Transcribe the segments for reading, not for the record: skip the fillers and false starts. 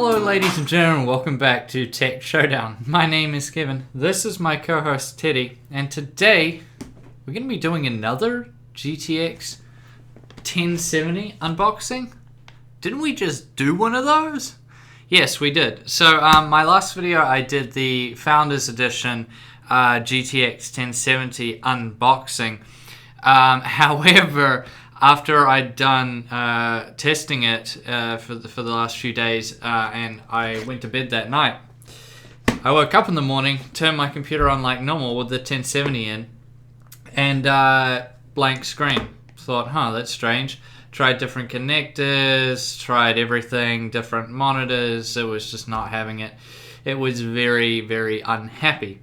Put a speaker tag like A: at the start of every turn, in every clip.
A: Hello ladies and gentlemen, welcome back to Tech Showdown. My name is Kevin, this is my co-host Teddy, and today we're going to be doing another GTX 1070 unboxing. Didn't we just do one of those? Yes, we did. So my last video I did the Founders Edition GTX 1070 unboxing. However, after I'd done testing it for the last few days and I went to bed that night, I woke up in the morning, turned my computer on like normal with the 1070 in, and blank screen. Thought, that's strange. Tried different connectors, tried everything, different monitors. It was just not having it. It was very, very unhappy.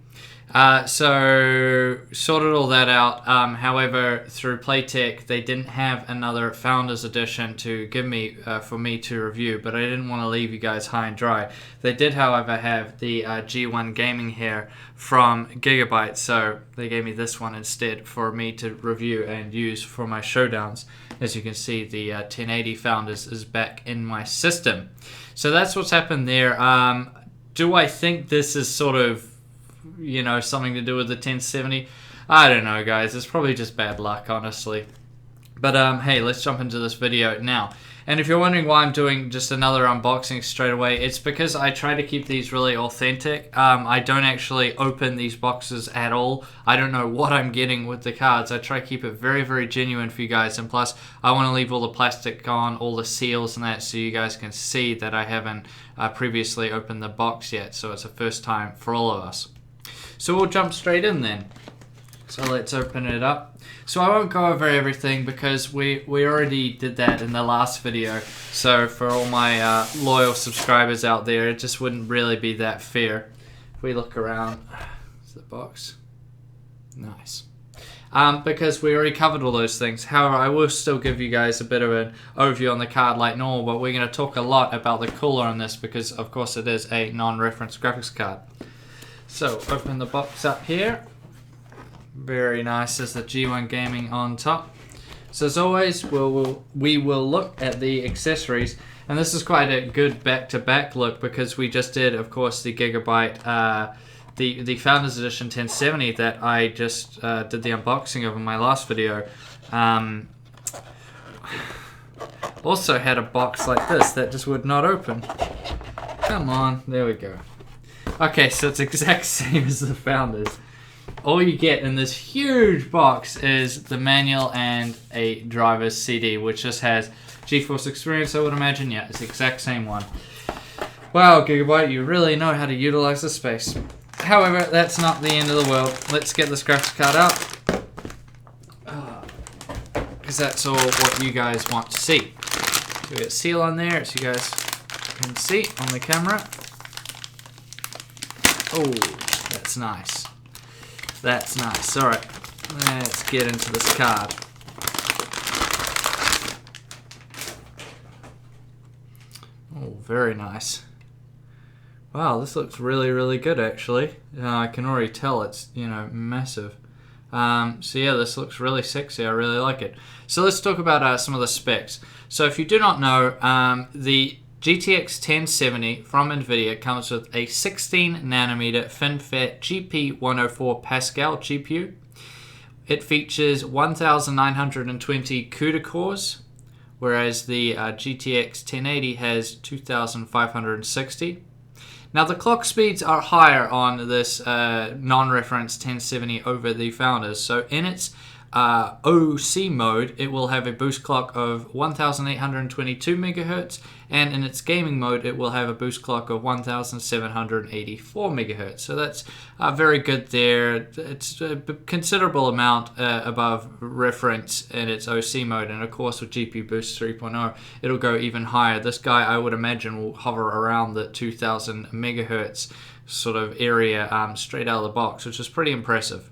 A: So sorted all that out. However, through Playtech, they didn't have another Founders Edition to give me for me to review, but I didn't want to leave you guys high and dry. They did, however, have the G1 gaming here from Gigabyte, so they gave me this one instead for me to review and use for my showdowns. As you can see, the 1080 Founders is back in my system. So that's what's happened there. Do I think this is sort of, something to do with the 1070? I don't know, guys. It's probably just bad luck, honestly. But hey, let's jump into this video now. And if you're wondering why I'm doing just another unboxing straight away, it's because I try to keep these really authentic. I don't actually open these boxes at all. I don't know what I'm getting with the cards. I try to keep it very, very genuine for you guys. And plus, I want to leave all the plastic on, all the seals and that, so you guys can see that I haven't previously opened the box yet. So it's a first time for all of us. So we'll jump straight in then. So let's open it up. So I won't go over everything because we already did that in the last video. So for all my loyal subscribers out there, it just wouldn't really be that fair. If we look around, is the box? Nice. Because we already covered all those things. However, I will still give you guys a bit of an overview on the card like normal, but we're going to talk a lot about the cooler on this because, of course, it is a non-reference graphics card. So open the box up here. Very nice. There's the G1 Gaming on top. So as always, we will look at the accessories, and this is quite a good back-to-back look because we just did, of course, the Gigabyte, the Founders Edition 1070 that I just did the unboxing of in my last video. Also had a box like this that just would not open. Come on, there we go. Okay, so it's exact same as the Founders. All you get in this huge box is the manual and a driver's CD, which just has GeForce Experience, I would imagine. Yeah, it's the exact same one. Wow, Gigabyte, you really know how to utilize the space. However, that's not the end of the world. Let's get this graphics card out, because that's all what you guys want to see. So we got seal on there, so you guys can see on the camera. Oh, that's nice. That's nice. Alright, let's get into this card. Oh, very nice. Wow, this looks really, really good actually. I can already tell it's, massive. So yeah, this looks really sexy. I really like it. So let's talk about some of the specs. So if you do not know, the GTX 1070 from NVIDIA comes with a 16 nanometer FinFET GP104 Pascal GPU. It features 1920 CUDA cores, whereas the GTX 1080 has 2560. Now the clock speeds are higher on this non-reference 1070 over the Founders. So in its OC mode, it will have a boost clock of 1822 megahertz, and in its gaming mode, it will have a boost clock of 1784 megahertz. So that's very good there. It's a considerable amount above reference in its OC mode, and of course with GPU Boost 3.0, it'll go even higher. This guy, I would imagine, will hover around the 2000 megahertz sort of area straight out of the box, which is pretty impressive.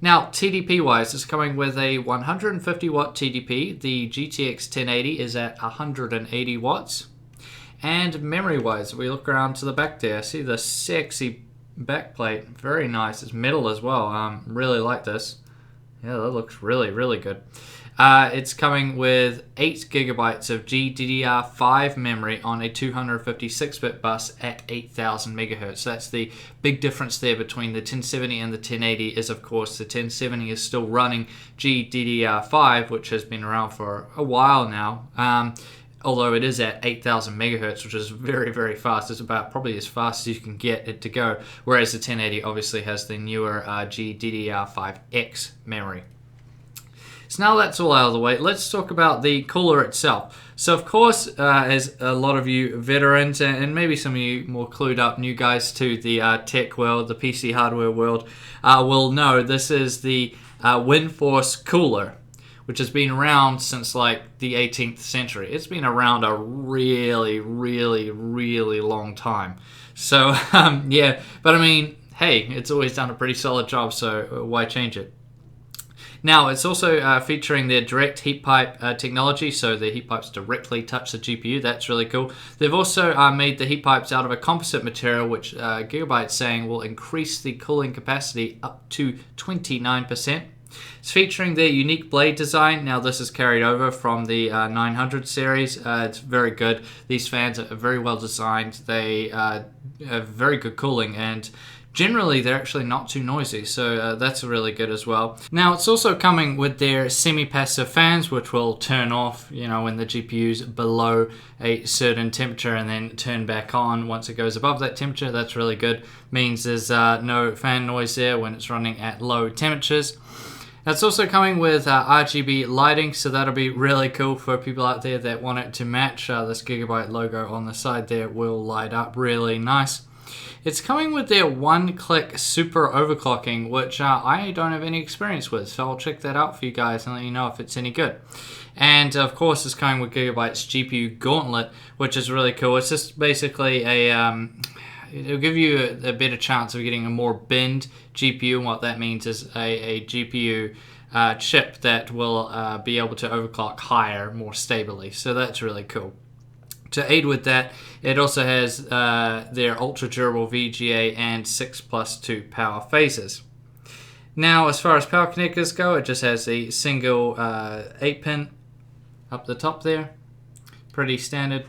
A: Now, TDP-wise, it's coming with a 150 watt TDP. The GTX 1080 is at 180 watts. And memory-wise, if we look around to the back there, see the sexy backplate. Very nice. It's metal as well. Really like this. Yeah, that looks really good. It's coming with 8 gigabytes of GDDR5 memory on a 256-bit bus at 8000 megahertz. That's the big difference there between the 1070 and the 1080 is, of course, the 1070 is still running GDDR5, which has been around for a while now. Although it is at 8000 megahertz, which is very fast. It's about probably as fast as you can get it to go. Whereas the 1080 obviously has the newer GDDR5X memory. So now that's all out of the way, let's talk about the cooler itself. So of course, as a lot of you veterans and maybe some of you more clued up new guys to the tech world, the PC hardware world, will know this is the WindForce cooler, which has been around since like the 18th century. It's been around a really long time. So yeah, but I mean, hey, it's always done a pretty solid job, so why change it? Now, it's also featuring their direct heat pipe technology, so the heat pipes directly touch the GPU. That's really cool. They've also made the heat pipes out of a composite material, which Gigabyte's saying will increase the cooling capacity up to 29%. It's featuring their unique blade design. Now, this is carried over from the 900 series. It's very good. These fans are very well designed. They have very good cooling, and generally, they're actually not too noisy, so that's really good as well. Now, it's also coming with their semi-passive fans, which will turn off, you know, when the GPU's below a certain temperature and then turn back on once it goes above that temperature. That's really good. Means there's no fan noise there when it's running at low temperatures. It's also coming with RGB lighting, so that'll be really cool for people out there that want it to match. This Gigabyte logo on the side there will light up really nice. It's coming with their one-click super overclocking, which I don't have any experience with, so I'll check that out for you guys and let you know if it's any good. And of course, it's coming with Gigabyte's GPU Gauntlet, which is really cool. It's just basically it'll give you a better chance of getting a more binned GPU, and what that means is a GPU chip that will be able to overclock higher more stably. So that's really cool. To aid with that, it also has their ultra durable VGA and 6+2 power phases. Now, as far as power connectors go, it just has a single 8-pin up the top there. Pretty standard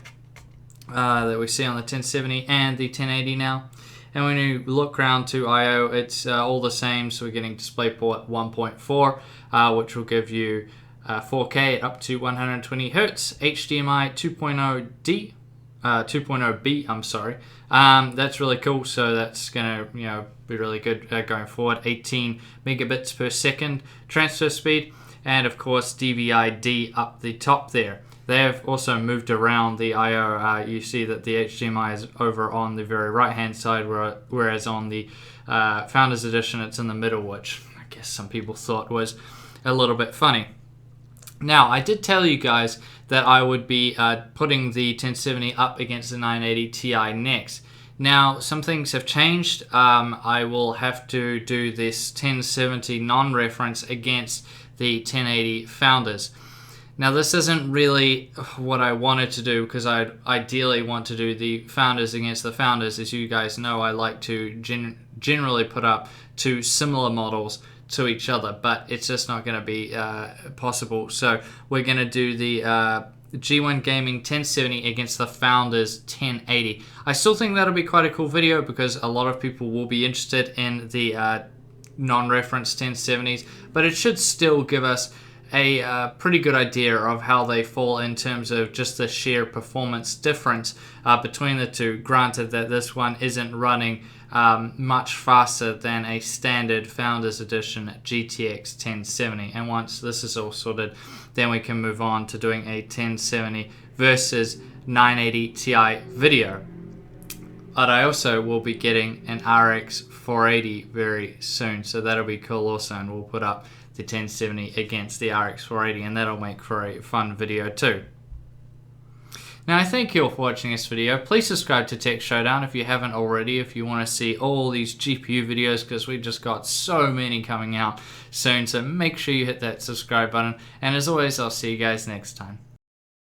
A: that we see on the 1070 and the 1080 now. And when you look around to I/O, it's all the same. So we're getting DisplayPort 1.4, which will give you 4K at up to 120 Hz, HDMI 2.0D, 2.0B, I'm sorry. That's really cool, so that's going to be really good going forward. 18 megabits per second transfer speed, and of course DVI-D up the top there. They have also moved around the I/O. You see that the HDMI is over on the very right-hand side, whereas on the Founders Edition it's in the middle, which I guess some people thought was a little bit funny. Now, I did tell you guys that I would be putting the 1070 up against the 980 Ti next. Now, some things have changed. I will have to do this 1070 non-reference against the 1080 Founders. Now, this isn't really what I wanted to do, because I ideally want to do the Founders against the Founders. As you guys know, I like to generally put up two similar models to each other, but it's just not going to be possible. So we're going to do the G1 Gaming 1070 against the Founders 1080. I still think that'll be quite a cool video, because a lot of people will be interested in the non-reference 1070s, but it should still give us a pretty good idea of how they fall in terms of just the sheer performance difference between the two. Granted that this one isn't running much faster than a standard Founders Edition GTX 1070. And once this is all sorted, then we can move on to doing a 1070 versus 980 Ti video. But I also will be getting an RX 480 very soon, so that'll be cool also, and we'll put up the 1070 against the RX 480, and that'll make for a fun video too. Now, I thank you all for watching this video. Please subscribe to Tech Showdown if you haven't already, if you want to see all these GPU videos, because we just got so many coming out soon. So make sure you hit that subscribe button. And as always, I'll see you guys next time.